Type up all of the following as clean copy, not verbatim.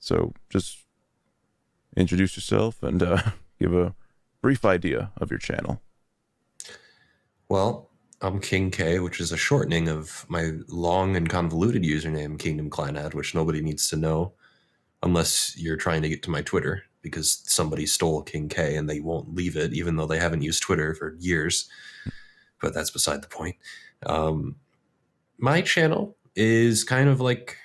So just introduce yourself and give a brief idea of your channel. Well, I'm KingK, which is a shortening of my long and convoluted username, Kingdom Clannad, which nobody needs to know unless you're trying to get to my Twitter because somebody stole KingK and they won't leave it, even though they haven't used Twitter for years. But that's beside the point. My channel is kind of like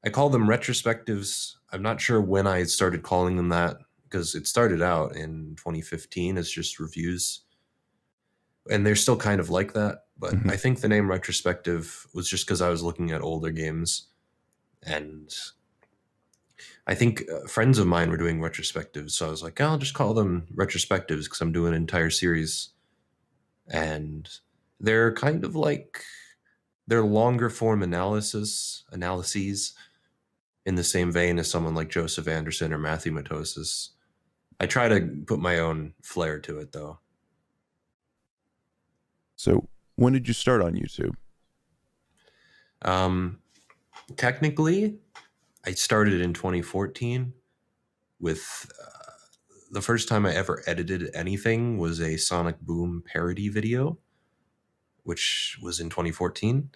I call them retrospectives. I'm not sure when I started calling them that because it started out in 2015 as just reviews. And they're still kind of like that. But Mhm. I think the name retrospective was just because I was looking at older games. And I think friends of mine were doing retrospectives. So I was like, I'll just call them retrospectives because I'm doing an entire series. And they're kind of like they're longer form analyses in the same vein as someone like Joseph Anderson or Matthew Matosis. I try to put my own flair to it, though. So when did you start on YouTube? Um, Technically, I started in 2014 with the first time I ever edited anything was a Sonic Boom parody video, which was in 2014.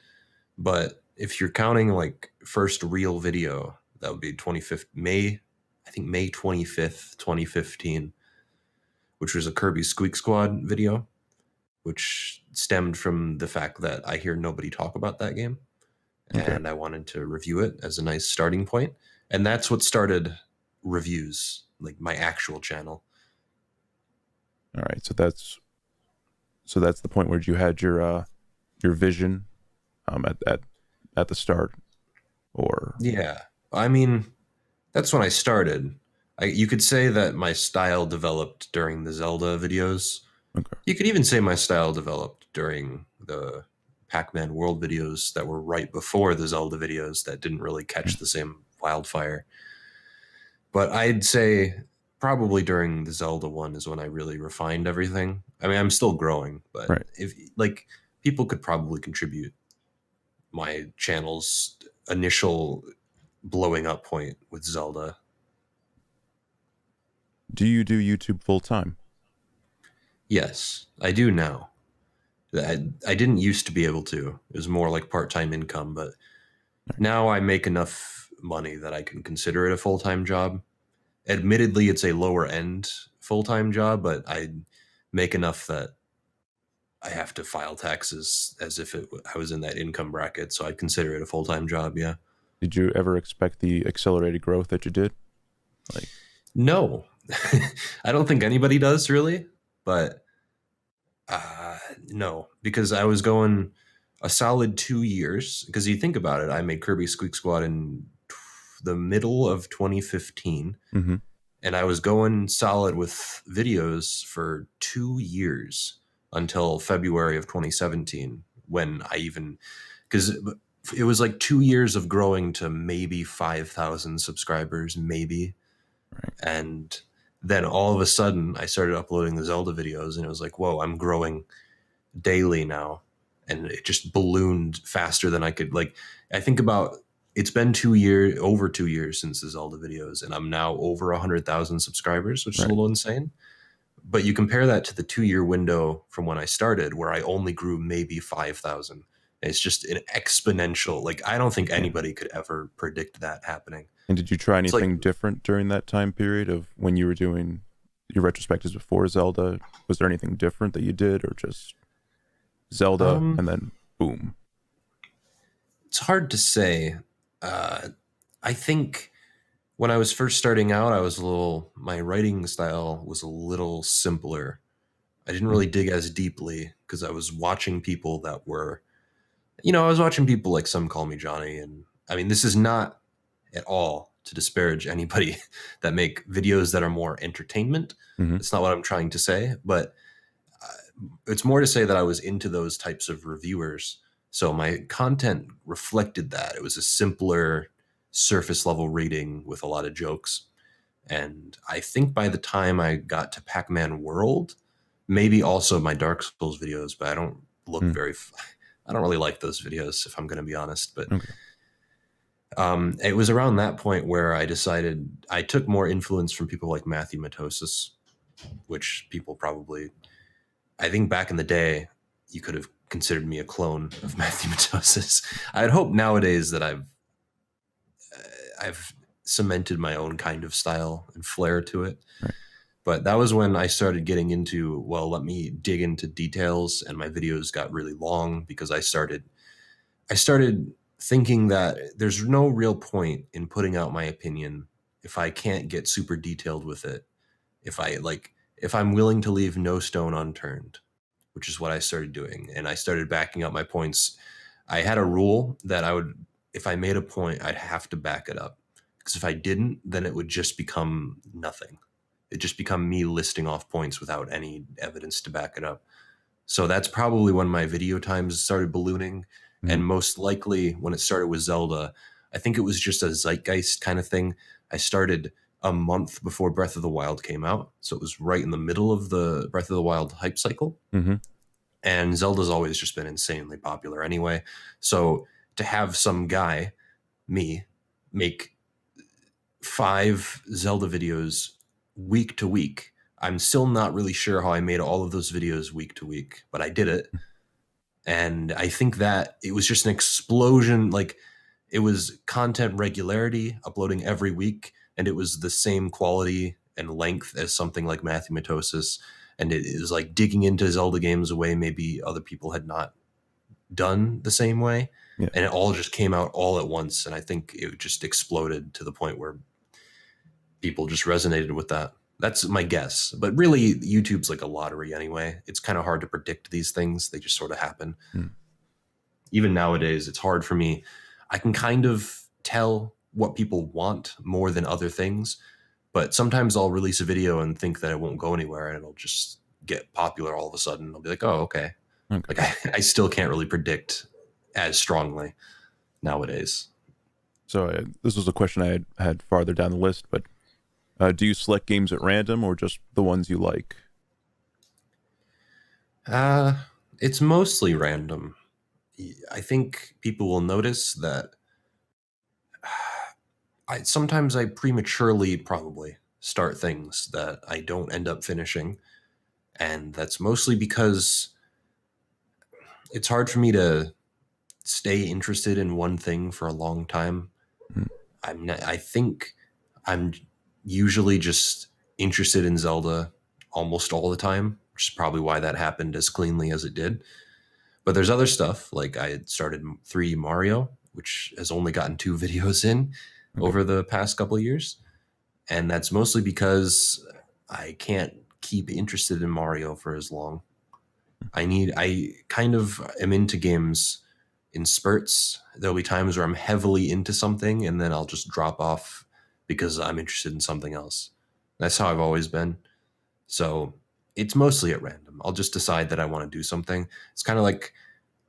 But if you're counting like first real video, that would be 25th May, I think May 25th, 2015, which was a Kirby Squeak Squad video, which stemmed from the fact that I hear nobody talk about that game. Okay. And I wanted to review it as a nice starting point. And that's what started reviews, like my actual channel. All right. So that's the point where you had your vision at the start, or Yeah. I mean, that's when I started. You could say that my style developed during the Zelda videos. okay. You could even say my style developed during the Pac-Man World videos that were right before the Zelda videos that didn't really catch the same wildfire. But I'd say probably during the Zelda one is when I really refined everything. I mean, I'm still growing, but Right. if like people could probably contribute my channel's initial blowing up point with Zelda. Do you do YouTube full time? Yes, I do now. I didn't used to be able to. It was more like part-time income, but now I make enough money that I can consider it a full-time job. Admittedly, it's a lower end full-time job, but I make enough that I have to file taxes as if I was in that income bracket, so I'd consider it a full-time job, yeah. Did you ever expect the accelerated growth that you did? Like, No. I don't think anybody does really, but no, because I was going a solid 2 years. Because you think about it, I made Kirby Squeak Squad in the middle of 2015, mm-hmm. and I was going solid with videos for 2 years until February of 2017, when I even because it was like 2 years of growing to maybe 5,000 subscribers, maybe, Right. and then all of a sudden I started uploading the Zelda videos, and it was like, whoa, I'm growing daily now, and it just ballooned faster than I could. Like, I think about it's been over 2 years since the Zelda videos, and I'm now over 100,000 subscribers, which is a Right. little insane. But you compare that to the 2 year window from when I started, where I only grew maybe 5,000. It's just an exponential. Like, I don't think Yeah. anybody could ever predict that happening. And did you try It's like, anything different during that time period of when you were doing your retrospectives before Zelda? Was there anything different that you did, or just Zelda um, and then boom? it's hard to say. Uh, I think when I was first starting out, my writing style was a little simpler. I didn't really dig as deeply because I was watching people that were, I was watching people like Some Call Me Johnny. And I mean, this is not at all to disparage anybody that make videos that are more entertainment. Mm-hmm. That's not what I'm trying to say, but it's more to say that I was into those types of reviewers. So my content reflected that. It was a simpler, surface level reading with a lot of jokes. And I think by the time I got to Pac-Man World, maybe also my Dark Souls videos, but I don't look Mm. very, I don't really like those videos if I'm going to be honest. But Okay. It was around that point where I decided I took more influence from people like Matthew Matosis, which people probably, I think back in the day, you could have considered me a clone of Matthew Matosis. I'd hope nowadays that I've cemented my own kind of style and flair to it. Right. But that was when I started getting into, well, let me dig into details, and my videos got really long because I started thinking that there's no real point in putting out my opinion if I can't get super detailed with it. If I'm willing to leave no stone unturned, which is what I started doing. And I started backing up my points. I had a rule that if I made a point, I'd have to back it up. Because if I didn't, then it would just become nothing. It just become me listing off points without any evidence to back it up. So that's probably when my video times started ballooning. And most likely when it started with Zelda, I think it was just a zeitgeist kind of thing. I started a month before Breath of the Wild came out. So it was right in the middle of the Breath of the Wild hype cycle. Mm-hmm. And Zelda's always just been insanely popular anyway. So to have some guy, me, make 5 Zelda videos week to week, I'm still not really sure how I made all of those videos week to week, but I did it. And I think that it was just an explosion. Like, it was content regularity, uploading every week, and it was the same quality and length as something like Matthew Matosis. And it is like digging into Zelda games a way maybe other people had not done the same way. Yeah. And it all just came out all at once. And I think it just exploded to the point where people just resonated with that. That's my guess. But really, YouTube's like a lottery anyway. It's kind of hard to predict these things. They just sort of happen. Even nowadays, it's hard for me. I can kind of tell what people want more than other things. But sometimes I'll release a video and think that it won't go anywhere, and it'll just get popular all of a sudden. I'll be like, oh, okay. Okay. Like I still can't really predict as strongly nowadays. So this was a question I had farther down the list, but do you select games at random or just the ones you like? It's mostly random. I think people will notice that sometimes I prematurely probably start things that I don't end up finishing. And that's mostly because it's hard for me to stay interested in one thing for a long time. I think I'm usually just interested in Zelda almost all the time, which is probably why that happened as cleanly as it did. But there's other stuff, like I had started 3D Mario, which has only gotten 2 videos in over the past couple of years. And that's mostly because I can't keep interested in Mario for as long. I kind of am into games in spurts. There'll be times where I'm heavily into something and then I'll just drop off because I'm interested in something else. That's how I've always been. So it's mostly at random. I'll just decide that I want to do something. It's kind of like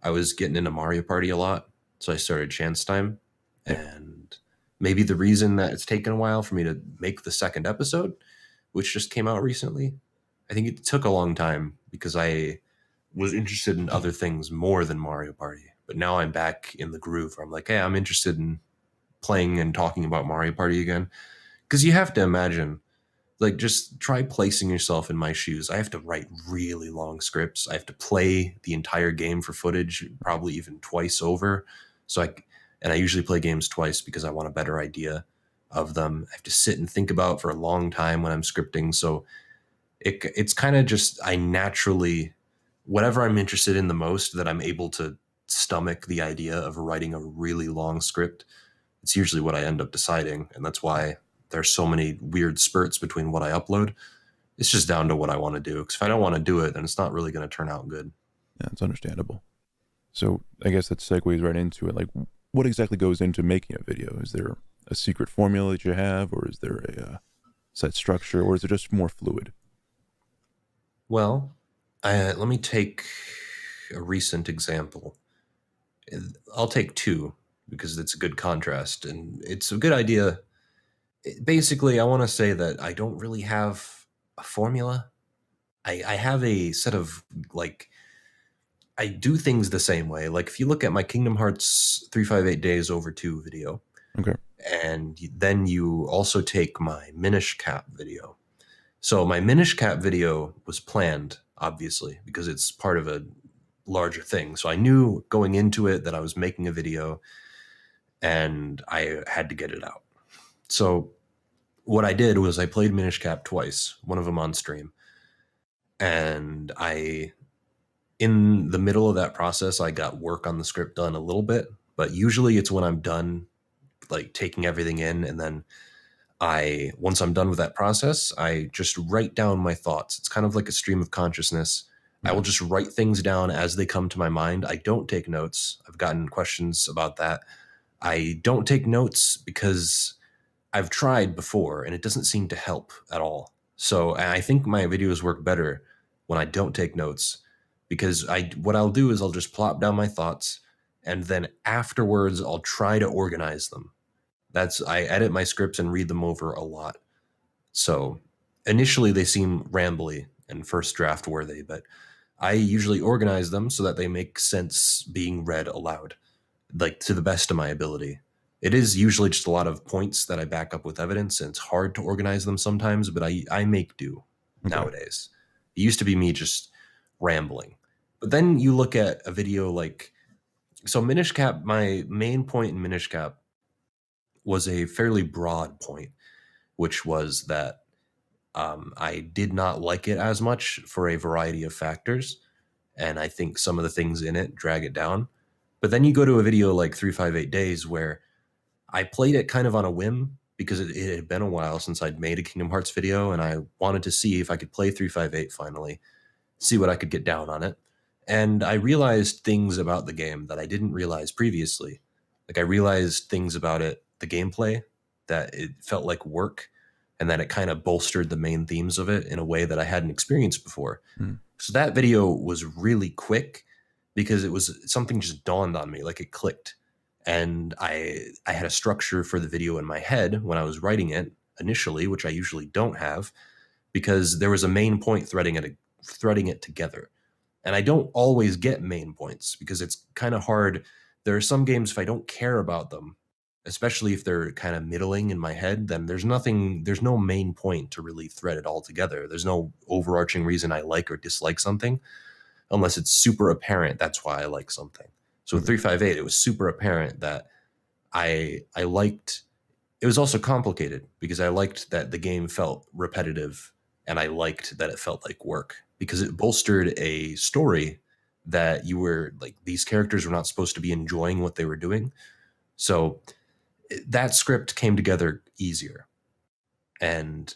I was getting into Mario Party a lot. So I started Chance Time. And maybe the reason that it's taken a while for me to make the second episode, which just came out recently, I think it took a long time because I was interested in other things more than Mario Party. But now I'm back in the groove where I'm like, hey, I'm interested in playing and talking about Mario Party again. Because you have to imagine, like, just try placing yourself in my shoes. I have to write really long scripts. I have to play the entire game for footage, probably even twice over. And I usually play games twice because I want a better idea of them. I have to sit and think about for a long time when I'm scripting. So it's kind of just, I naturally, whatever I'm interested in the most, that I'm able to stomach the idea of writing a really long script, it's usually what I end up deciding. And that's why there's so many weird spurts between what I upload. It's just down to what I want to do. Because if I don't want to do it, then it's not really going to turn out good. Yeah, it's understandable. So I guess that segues right into it. Like, what exactly goes into making a video? Is there a secret formula that you have, or is there a set structure, or is it just more fluid? Well, let me take a recent example. I'll take 2 because it's a good contrast and it's a good idea. Basically, I want to say that I don't really have a formula. I have a set of, like, I do things the same way. Like, if you look at my Kingdom Hearts 358 Days Over 2 video, Okay. And then you also take my Minish Cap video. So my Minish Cap video was planned, obviously, because it's part of a larger thing. So I knew going into it that I was making a video and I had to get it out. So what I did was I played Minish Cap twice, one of them on stream. And in the middle of that process, I got work on the script done a little bit, but usually it's when I'm done, like taking everything in, and then once I'm done with that process, I just write down my thoughts. It's kind of like a stream of consciousness. I will Yeah. just write things down as they come to my mind. I don't take notes. I've gotten questions about that. I don't take notes because I've tried before and it doesn't seem to help at all. So I think my videos work better when I don't take notes, because what I'll do is I'll just plop down my thoughts, and then afterwards I'll try to organize them. I edit my scripts and read them over a lot. So initially they seem rambly and first draft worthy, but I usually organize them so that they make sense being read aloud, like to the best of my ability. It is usually just a lot of points that I back up with evidence, and it's hard to organize them sometimes, but I make do Okay. nowadays. It used to be me just rambling. But then you look at a video like, so Minish Cap, my main point in Minish Cap was a fairly broad point, which was that I did not like it as much for a variety of factors. And I think some of the things in it drag it down. But then you go to a video like 358 Days, where I played it kind of on a whim because it had been a while since I'd made a Kingdom Hearts video, and I wanted to see if I could play 358 finally, see what I could get down on it. And I realized things about the game that I didn't realize previously. Like, I realized things about it, the gameplay, that it felt like work, and that it kind of bolstered the main themes of it in a way that I hadn't experienced before. Mm. So that video was really quick because it was something just dawned on me, like it clicked. And I had a structure for the video in my head when I was writing it initially, which I usually don't have, because there was a main point threading it together. And I don't always get main points because it's kind of hard. There are some games, if I don't care about them, especially if they're kind of middling in my head, then there's no main point to really thread it all together. There's no overarching reason I like or dislike something unless it's super apparent that's why I like something. So with Okay. 358, it was super apparent that I liked. It was also complicated because I liked that the game felt repetitive, and I liked that it felt like work because it bolstered a story that you were like, these characters were not supposed to be enjoying what they were doing. So that script came together easier. And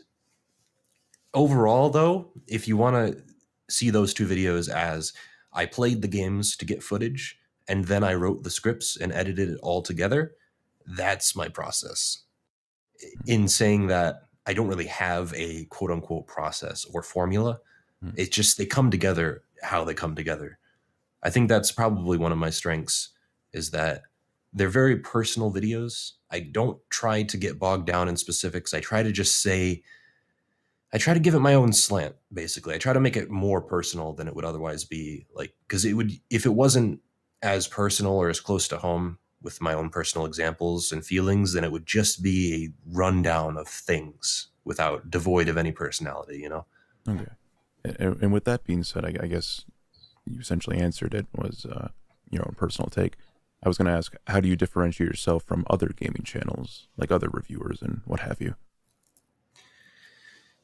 overall, though, if you want to see those two videos as I played the games to get footage and then I wrote the scripts and edited it all together, that's my process. In saying that, I don't really have a quote unquote process or formula. Mm. It's just they come together how they come together. I think that's probably one of my strengths, is that they're very personal videos. I don't try to get bogged down in specifics. I try to give it my own slant, basically. I try to make it more personal than it would otherwise be. Like, because if it wasn't as personal or as close to home with my own personal examples and feelings, then it would just be a rundown of things without devoid of any personality, you know? Okay. And with that being said, I guess you essentially answered it, was your own personal take. I was going to ask, how do you differentiate yourself from other gaming channels, like other reviewers and what have you?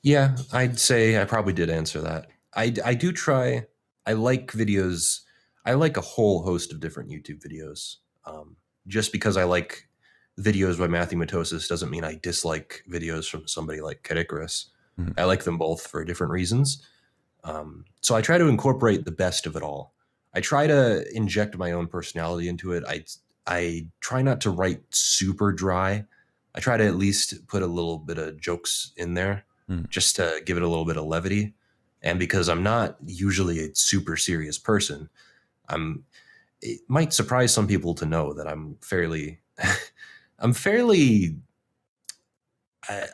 Yeah, I'd say I probably did answer that. I do try. I like videos. I like a whole host of different YouTube videos. Just because I like videos by Matthew Matosis doesn't mean I dislike videos from somebody like Kedikarus. Mhm. I like them both for different reasons. So I try to incorporate the best of it all. I try to inject my own personality into it. I try not to write super dry. I try to at least put a little bit of jokes in there Mm. just to give it a little bit of levity. And because I'm not usually a super serious person, I'm it might surprise some people to know that I'm fairly I'm fairly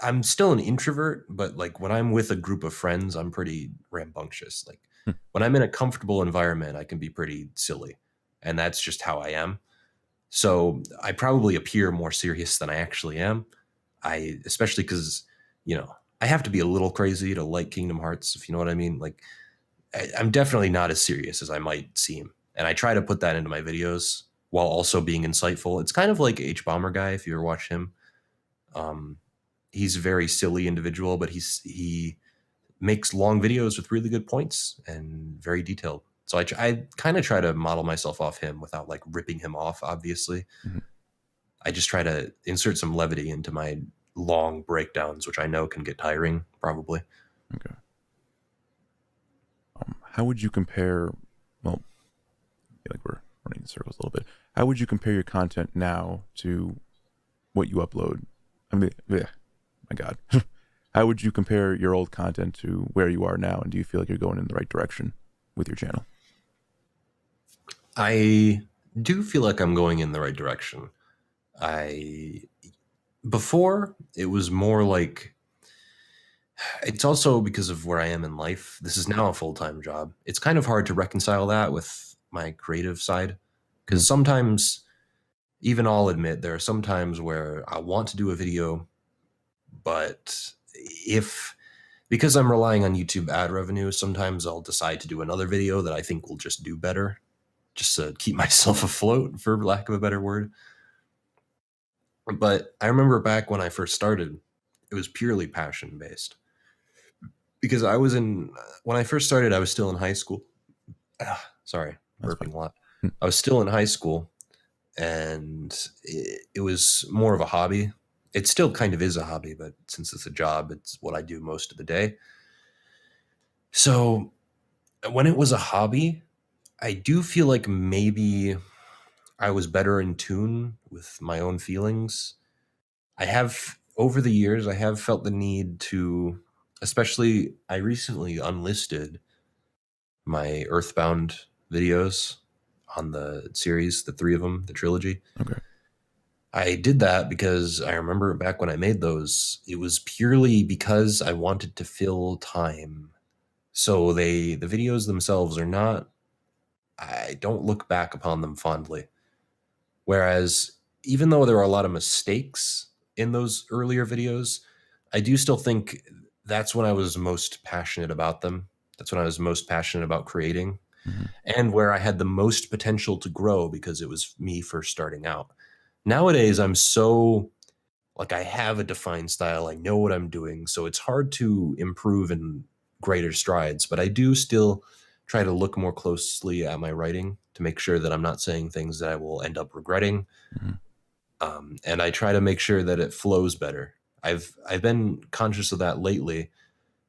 I'm still an introvert, but like when I'm with a group of friends, I'm pretty rambunctious. Like Hmm. when I'm in a comfortable environment, I can be pretty silly. And that's just how I am. So I probably appear more serious than I actually am. Especially because, I have to be a little crazy to like Kingdom Hearts, if you know what I mean. Like, I'm definitely not as serious as I might seem. And I try to put that into my videos while also being insightful. It's kind of like H Bomber Guy, if you ever watch him. Um, he's a very silly individual, but he makes long videos with really good points and very detailed. So I kind of try to model myself off him without like ripping him off, obviously. Mhm. I just try to insert some levity into my long breakdowns, which I know can get tiring, probably. Okay. How would you compare? Well, I feel like we're running in circles a little bit. How would you compare your content now to what you upload? I mean, my God. How would you compare your old content to where you are now? And do you feel like you're going in the right direction with your channel? I do feel like I'm going in the right direction. I Before it was more like, it's also because of where I am in life. This is now a full-time job. It's kind of hard to reconcile that with my creative side, because Mhm. sometimes, even I'll admit, there are some times where I want to do a video, but if because I'm relying on YouTube ad revenue, sometimes I'll decide to do another video that I think will just do better, just to keep myself afloat, for lack of a better word. But I remember back when I first started, it was purely passion based, because when I first started, I was still in high school. Sorry, That's fine. burping a lot. Mm. I was still in high school, and it was more of a hobby. It still kind of is a hobby, but since it's a job, it's what I do most of the day. So when it was a hobby, I do feel like maybe I was better in tune with my own feelings. Over the years, I have felt the need to, especially, I recently unlisted my Earthbound videos on the series, the three of them, the trilogy. Okay. I did that because I remember back when I made those, it was purely because I wanted to fill time. So the videos themselves are not, I don't look back upon them fondly. Whereas, even though there are a lot of mistakes in those earlier videos, I do still think that's when I was most passionate about them. That's when I was most passionate about creating, Hmm. and where I had the most potential to grow because it was me first starting out. Nowadays, I'm so, like, I have a defined style, I know what I'm doing, so it's hard to improve in greater strides, but I do still try to look more closely at my writing to make sure that I'm not saying things that I will end up regretting. Hmm. And I try to make sure that it flows better. I've been conscious of that lately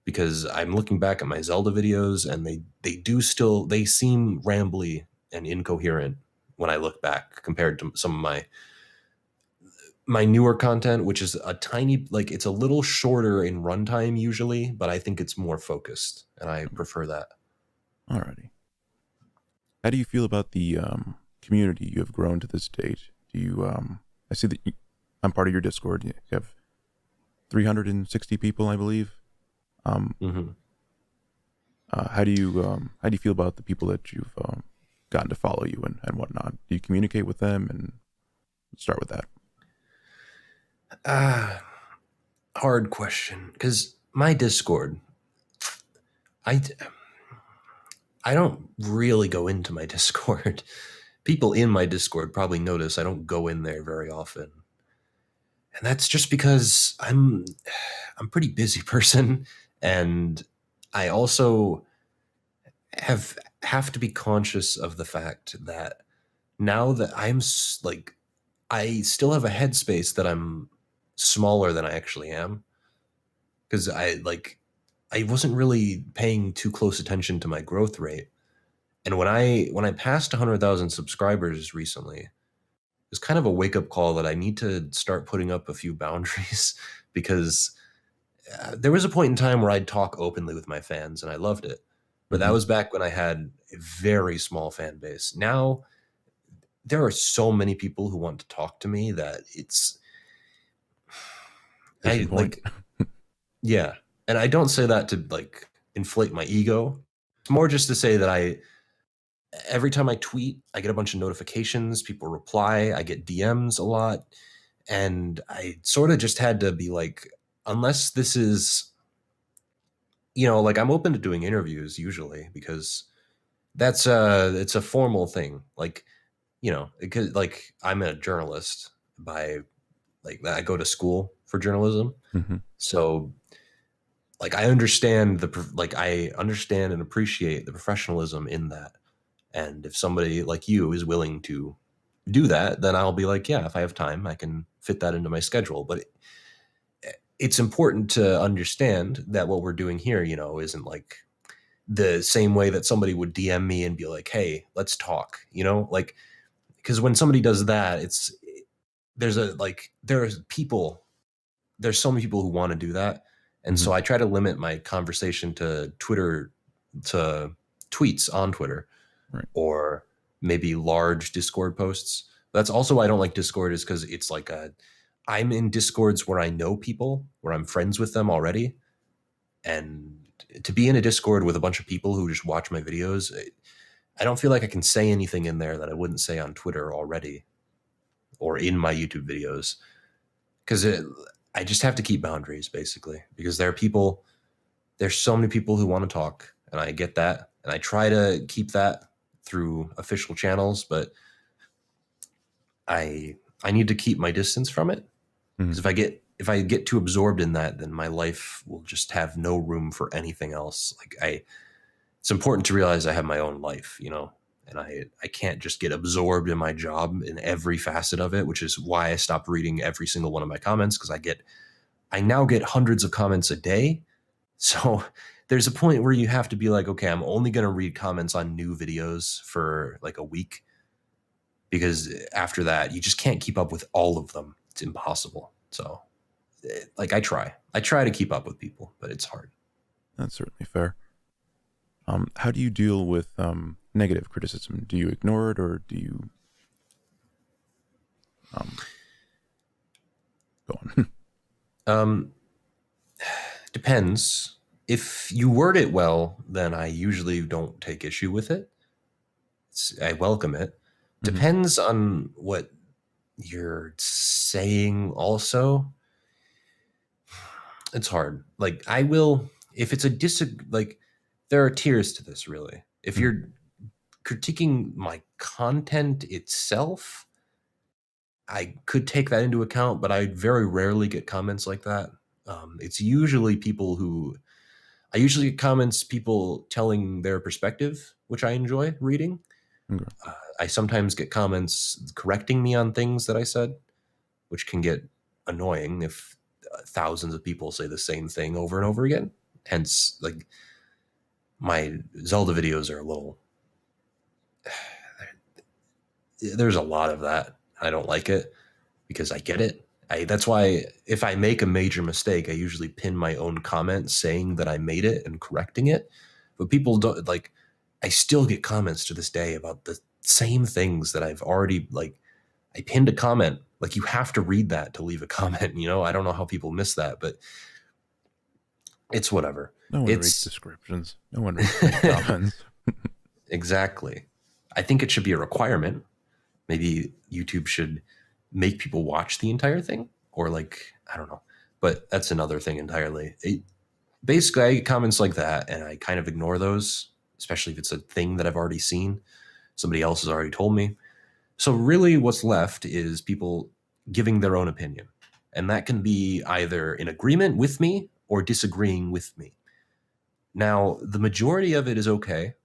because I'm looking back at my Zelda videos, and they seem rambly and incoherent when I look back compared to some of my newer content, which is a tiny, like, it's a little shorter in runtime usually, but I think it's more focused, and I prefer that. Alrighty. How do you feel about the community you have grown to this date? Do you I see that I'm part of your Discord. You have 360 people, I believe. Um, Hmm. how do you feel about the people that you've gotten to follow you and whatnot? Do you communicate with them? And let's start with that. Ah, hard question, because my Discord, I I don't really go into my Discord. People in my Discord probably notice I don't go in there very often. And that's just because I'm a pretty busy person, and I also have to be conscious of the fact that now that like, I still have a headspace that I'm smaller than I actually am, because I wasn't really paying too close attention to my growth rate. And when I passed 100,000 subscribers recently, it was kind of a wake up call that I need to start putting up a few boundaries because there was a point in time where I'd talk openly with my fans and I loved it. But that Hmm. was back when I had a very small fan base. Now there are so many people who want to talk to me that Case in point. like, yeah. And I don't say that to, like, inflate my ego. It's more just to say that every time I tweet, I get a bunch of notifications, people reply, I get DMs a lot. And I sort of just had to be like, unless this is, like I'm open to doing interviews usually because it's a formal thing. Like, because like I'm a journalist by like I go to school for journalism. Hmm. So like I understand I understand and appreciate the professionalism in that. And if somebody like you is willing to do that, then I'll be like, yeah, if I have time, I can fit that into my schedule. But it's important to understand that what we're doing here, isn't like the same way that somebody would DM me and be like, hey, let's talk, like, because when somebody does that, there's so many people who want to do that. And Hmm. so I try to limit my conversation to to tweets on Twitter, Right. or maybe large Discord posts. That's also why I don't like Discord, is because it's like I'm in Discords where I know people, where I'm friends with them already. And to be in a Discord with a bunch of people who just watch my videos, I don't feel like I can say anything in there that I wouldn't say on Twitter already or in my YouTube videos. Because I just have to keep boundaries, basically, because there's so many people who want to talk, and I get that. And I try to keep that through official channels, but I I need to keep my distance from it, Hmm. because if I get too absorbed in that, then my life will just have no room for anything else. Like it's important to realize I have my own life, and I can't just get absorbed in my job in every facet of it, which is why I stopped reading every single one of my comments, because I now get hundreds of comments a day. So there's a point where you have to be like, okay, I'm only going to read comments on new videos for like a week, because after that, you just can't keep up with all of them. It's impossible. So like I try to keep up with people, but it's hard. That's certainly fair. How do you deal with negative criticism? Do you ignore it, or do you um, go on? Um, Depends. If you word it well, then I usually don't take issue with it. I welcome it. Hmm. Depends on what you're saying also. It's hard. Like I will, if it's a like there are tiers to this, really. If Hmm. you're critiquing my content itself, I could take that into account, but I very rarely get comments like that. It's usually people who I usually get comments, people telling their perspective, which I enjoy reading. Okay. I sometimes get comments correcting me on things that I said, which can get annoying if thousands of people say the same thing over and over again. Hence, like my Zelda videos are a little, there's a lot of that. I don't like it because I get it. That's why if I make a major mistake, I usually pin my own comment saying that I made it and correcting it. But people don't like, I still get comments to this day about the same things that I've already like. I pinned a comment. Like you have to read that to leave a comment. I don't know how people miss that, but it's whatever. No one reads It's descriptions. No one reads pinned comments. exactly. I think it should be a requirement. Maybe YouTube should make people watch the entire thing, or like I don't know, but that's another thing entirely. Basically, I get comments like that, and I kind of ignore those, especially if it's a thing that I've already seen. Somebody else has already told me. So really, what's left is people giving their own opinion, and that can be either in agreement with me or disagreeing with me. Now, the majority of it is okay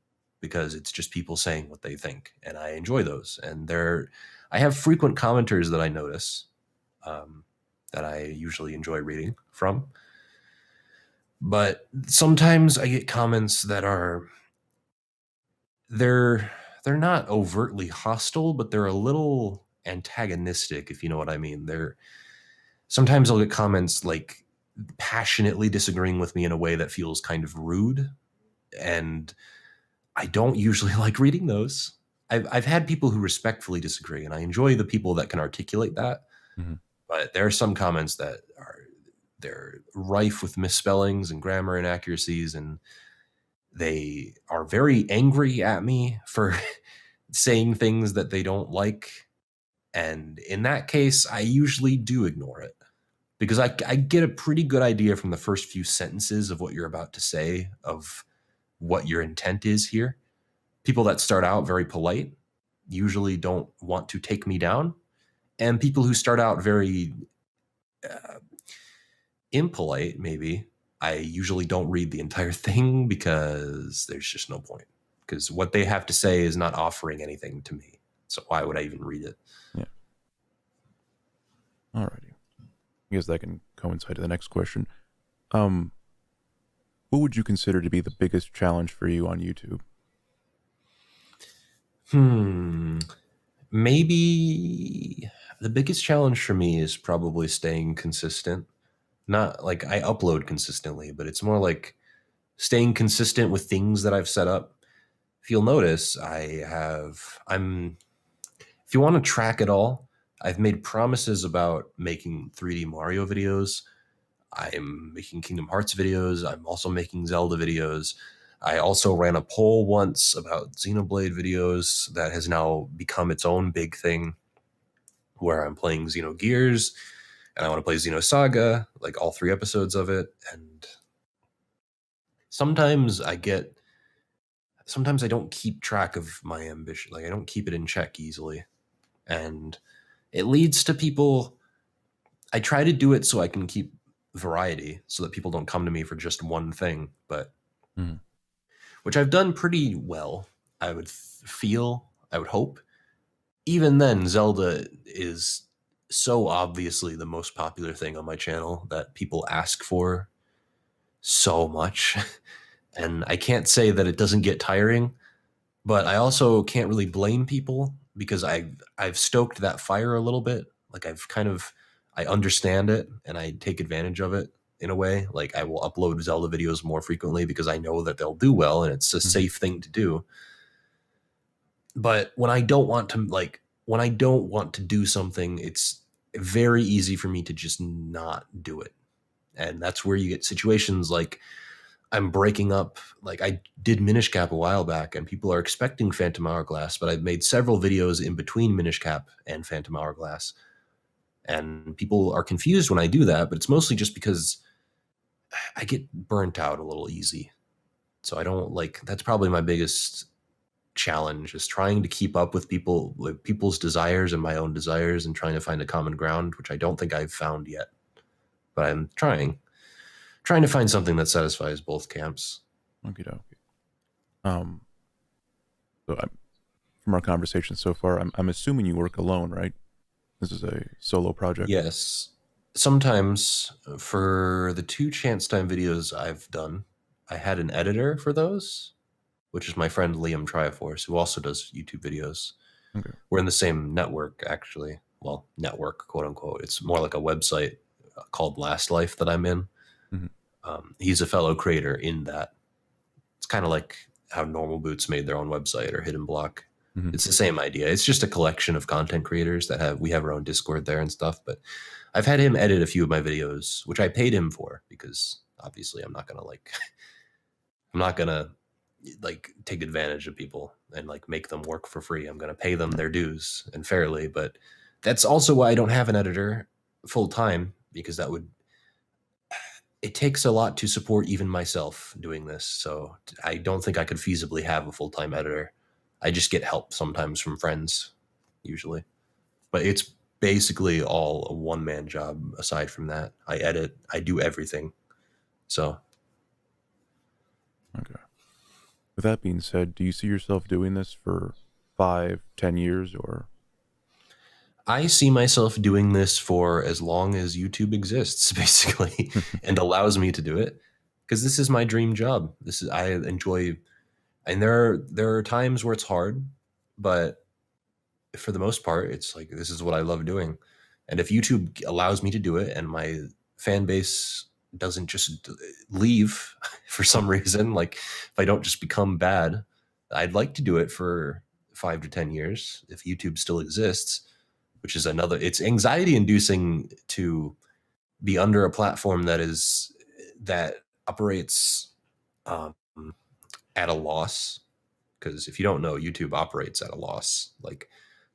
because it's just people saying what they think, and I enjoy those. And I have frequent commenters that I notice, um, that I usually enjoy reading from. But sometimes I get comments that they're they're not overtly hostile, but they're a little antagonistic, if you know what I mean. Sometimes I'll get comments like passionately disagreeing with me in a way that feels kind of rude, and I don't usually like reading those. I've had people who respectfully disagree, and I enjoy the people that can articulate that. Hmm. But there are some comments that they're rife with misspellings and grammar inaccuracies, and They are very angry at me for saying things that they don't like. And in that case, I usually do ignore it because I get a pretty good idea from the first few sentences of what you're about to say, of what your intent is here. People that start out very polite usually don't want to take me down. And people who start out very uh, impolite, maybe, I usually don't read the entire thing because there's just no point. Because what they have to say is not offering anything to me. So why would I even read it? Yeah. Alrighty. I guess that can coincide to the next question. What would you consider to be the biggest challenge for you on YouTube? Maybe the biggest challenge for me is probably staying consistent. Not like I upload consistently, but it's more like staying consistent with things that I've set up. If you'll notice, if you want to track it all, I've made promises about making 3D Mario videos. I'm making Kingdom Hearts videos. I'm also making Zelda videos. I also ran a poll once about Xenoblade videos that has now become its own big thing where I'm playing Xenogears and I want to play Xenosaga, like all 3 episodes of it. And sometimes sometimes I don't keep track of my ambition. Like I don't keep it in check easily. And it leads to people. I try to do it so I can keep variety so that people don't come to me for just one thing, but Mm-hmm. which I've done pretty well. I would I would hope. Even then, Zelda is so obviously the most popular thing on my channel that people ask for so much. And I can't say that it doesn't get tiring, but I also can't really blame people because I've stoked that fire a little bit. Like I understand it and I take advantage of it in a way. Like I will upload Zelda videos more frequently because I know that they'll do well and it's a Mm-hmm. safe thing to do. But when I don't want to do something, it's very easy for me to just not do it. And that's where you get situations like I'm breaking up. Like I did Minish Cap a while back, and people are expecting Phantom Hourglass, but I've made several videos in between Minish Cap and Phantom Hourglass, and people are confused when I do that. But it's mostly just because I get burnt out a little easy. So I don't like. That's probably my biggest challenge is trying to keep up with people's desires and my own desires, and trying to find a common ground, which I don't think I've found yet. But I'm trying to find something that satisfies both camps. Okay, dokie. Um, from our conversation so far, I'm assuming you work alone, right? This is a solo project. Yes. Sometimes for the 2 Chance Time videos I've done, I had an editor for those, which is my friend Liam Triforce, who also does YouTube videos. Okay. We're in the same network, actually. Well, network, quote unquote. It's more like a website called Last Life that I'm in. Mm-hmm. He's a fellow creator in that. It's kind of like how Normal Boots made their own website or Hidden Block. Mm-hmm. It's the same idea. It's just a collection of content creators that we have our own Discord there and stuff. But I've had him edit a few of my videos, which I paid him for because obviously I'm not gonna take advantage of people and like make them work for free. I'm gonna pay them their dues and fairly. But that's also why I don't have an editor full time because it takes a lot to support even myself doing this. So I don't think I could feasibly have a full time editor. I just get help sometimes from friends, usually. But it's basically all a one man job aside from that. I edit, I do everything. So Okay. With that being said, do you see yourself doing this for 5, 10 years, or? I see myself doing this for as long as YouTube exists, basically, and allows me to do it. Because this is my dream job. I enjoy, and there are times where it's hard, but for the most part, it's like this is what I love doing. And if YouTube allows me to do it, and my fan base doesn't just leave for some reason, like if I don't just become bad, I'd like to do it for 5 to 10 years if YouTube still exists, which is another. It's anxiety inducing to be under a platform that operates um, at a loss, because if you don't know, YouTube operates at a loss. Like,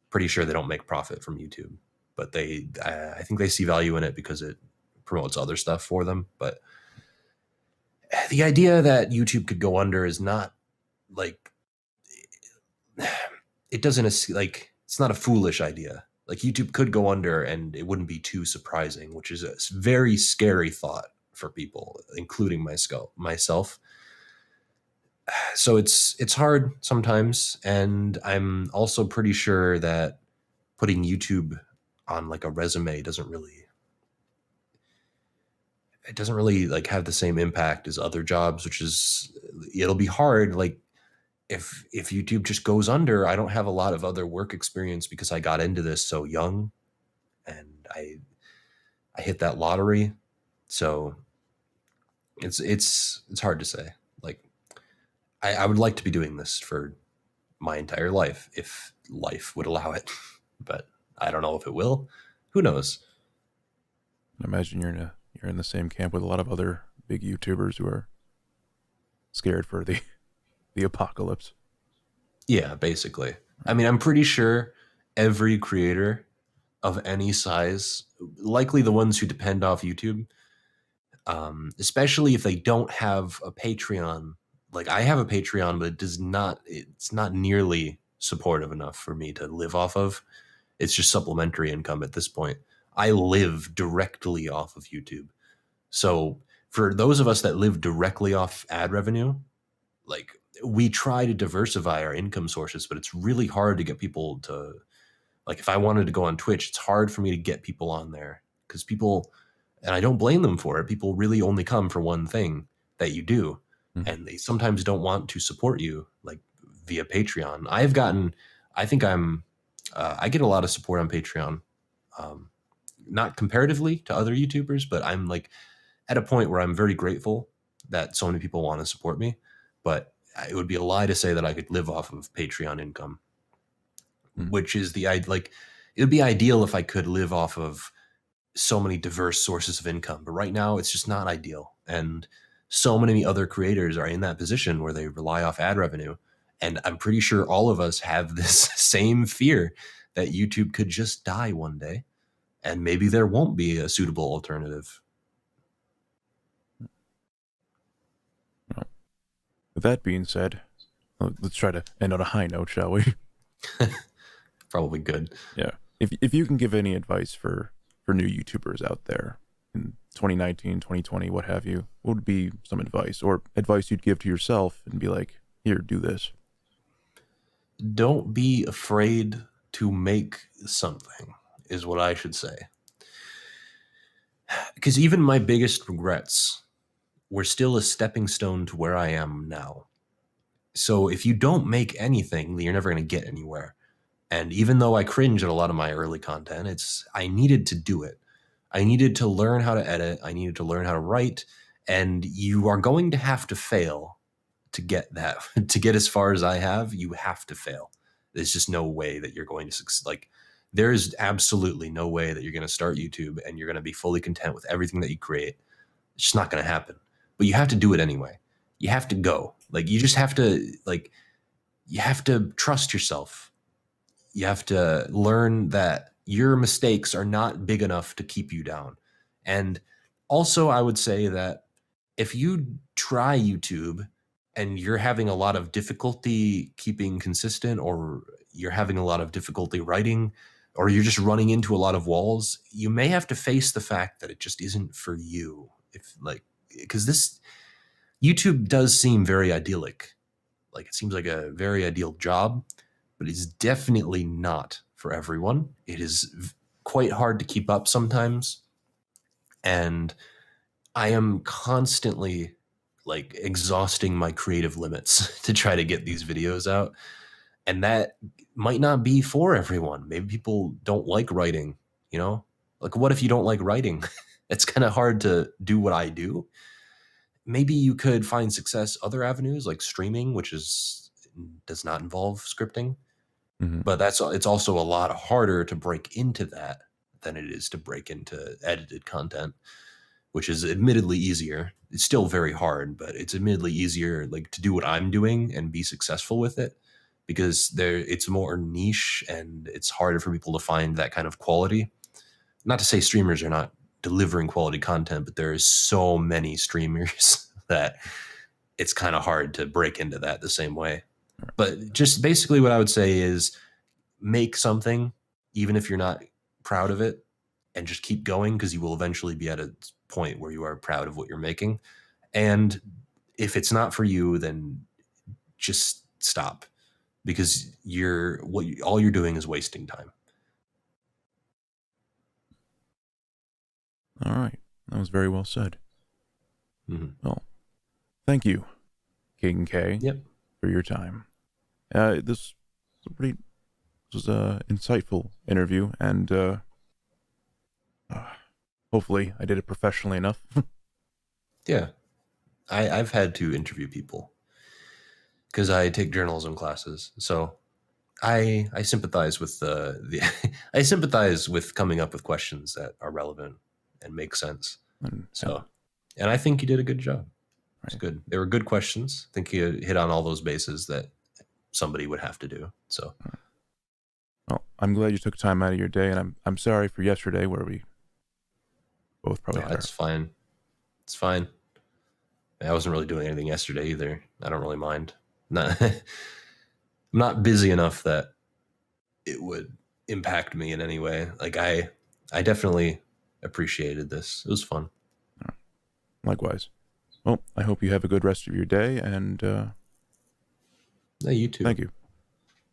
pretty sure they don't make profit from YouTube, but I think they see value in it because it promotes other stuff for them. But the idea that YouTube could go under is not like, it doesn't, like, it's not a foolish idea. Like, YouTube could go under and it wouldn't be too surprising, which is a very scary thought for people, including myself. So it's hard sometimes, and I'm also pretty sure that putting YouTube on like a resume doesn't really like have the same impact as other jobs, which is, it'll be hard. Like, if YouTube just goes under, I don't have a lot of other work experience because I got into this so young, and I hit that lottery. So it's hard to say. Like, I would like to be doing this for my entire life if life would allow it, but I don't know if it will. Who knows? I imagine you're in the same camp with a lot of other big YouTubers who are scared for the apocalypse. Yeah, basically. I mean, I'm pretty sure every creator of any size, likely the ones who depend off YouTube, especially if they don't have a Patreon. Like, I have a Patreon, but it's not nearly supportive enough for me to live off of. It's just supplementary income at this point. I live directly off of YouTube. So for those of us that live directly off ad revenue, like, we try to diversify our income sources, but it's really hard to get people to, like, if I wanted to go on Twitch, it's hard for me to get people on there because people, and I don't blame them for it, people really only come for one thing that you do. Mhm. And they sometimes don't want to support you like via Patreon. I think I get a lot of support on Patreon. Um, Not comparatively to other YouTubers, but I'm like at a point where I'm very grateful that so many people want to support me. But it would be a lie to say that I could live off of Patreon income, Mhm. which is like, it would be ideal if I could live off of so many diverse sources of income. But right now it's just not ideal. And so many other creators are in that position where they rely off ad revenue. And I'm pretty sure all of us have this same fear that YouTube could just die one day and maybe there won't be a suitable alternative. Well, with that being said, let's try to end on a high note, shall we? Probably good. Yeah. If you can give any advice for new YouTubers out there in 2019, 2020, what have you, what would be some advice or advice you'd give to yourself and be like, here, do this? Don't be afraid to make something, is what I should say. Because even my biggest regrets were still a stepping stone to where I am now. So if you don't make anything, you're never going to get anywhere. And even though I cringe at a lot of my early content, I needed to do it. I needed to learn how to edit. I needed to learn how to write. And you are going to have to fail to get that. To get as far as I have, you have to fail. There's just no way that you're going to succeed. Like, there is absolutely no way that you're going to start YouTube and you're going to be fully content with everything that you create. It's just not going to happen. But you have to do it anyway. You have to go. Like, you just have to, like, you have to trust yourself. You have to learn that your mistakes are not big enough to keep you down. And also, I would say that if you try YouTube and you're having a lot of difficulty keeping consistent, or you're having a lot of difficulty writing, or you're just running into a lot of walls, you may have to face the fact that it just isn't for you. If, like, because this YouTube does seem very idyllic. Like, it seems like a very ideal job, but it's definitely not for everyone. It is quite hard to keep up sometimes. And I am constantly like exhausting my creative limits to try to get these videos out. And that might not be for everyone. Maybe people don't like writing, you know? Like, what if you don't like writing? It's kind of hard to do what I do. Maybe you could find success other avenues like streaming, which does not involve scripting. Mm-hmm. But it's also a lot harder to break into that than it is to break into edited content, which is admittedly easier. It's still very hard, but it's admittedly easier, like, to do what I'm doing and be successful with it, because it's more niche and it's harder for people to find that kind of quality. Not to say streamers are not delivering quality content, but there is so many streamers that it's kind of hard to break into that the same way. But just basically what I would say is make something, even if you're not proud of it, and just keep going, because you will eventually be at a point where you are proud of what you're making. And if it's not for you, then just stop, because all you're doing is wasting time. All right. That was very well said. Mm-hmm. Well, thank you, KingK, Yep. for your time. This was a insightful interview, and hopefully I did it professionally enough. Yeah. I've had to interview people because I take journalism classes. So I sympathize with the I sympathize with coming up with questions that are relevant and make sense. And I think you did a good job. It's good. They were good questions. I think you hit on all those bases that somebody would have to do. So, well, I'm glad you took time out of your day, and I'm sorry for yesterday where we both probably had that's fine. It's fine. I wasn't really doing anything yesterday either. I don't really mind. I'm not busy enough that it would impact me in any way. Like, I definitely appreciated this. It was fun. Likewise. Well, I hope you have a good rest of your day, and Yeah, you too. Thank you.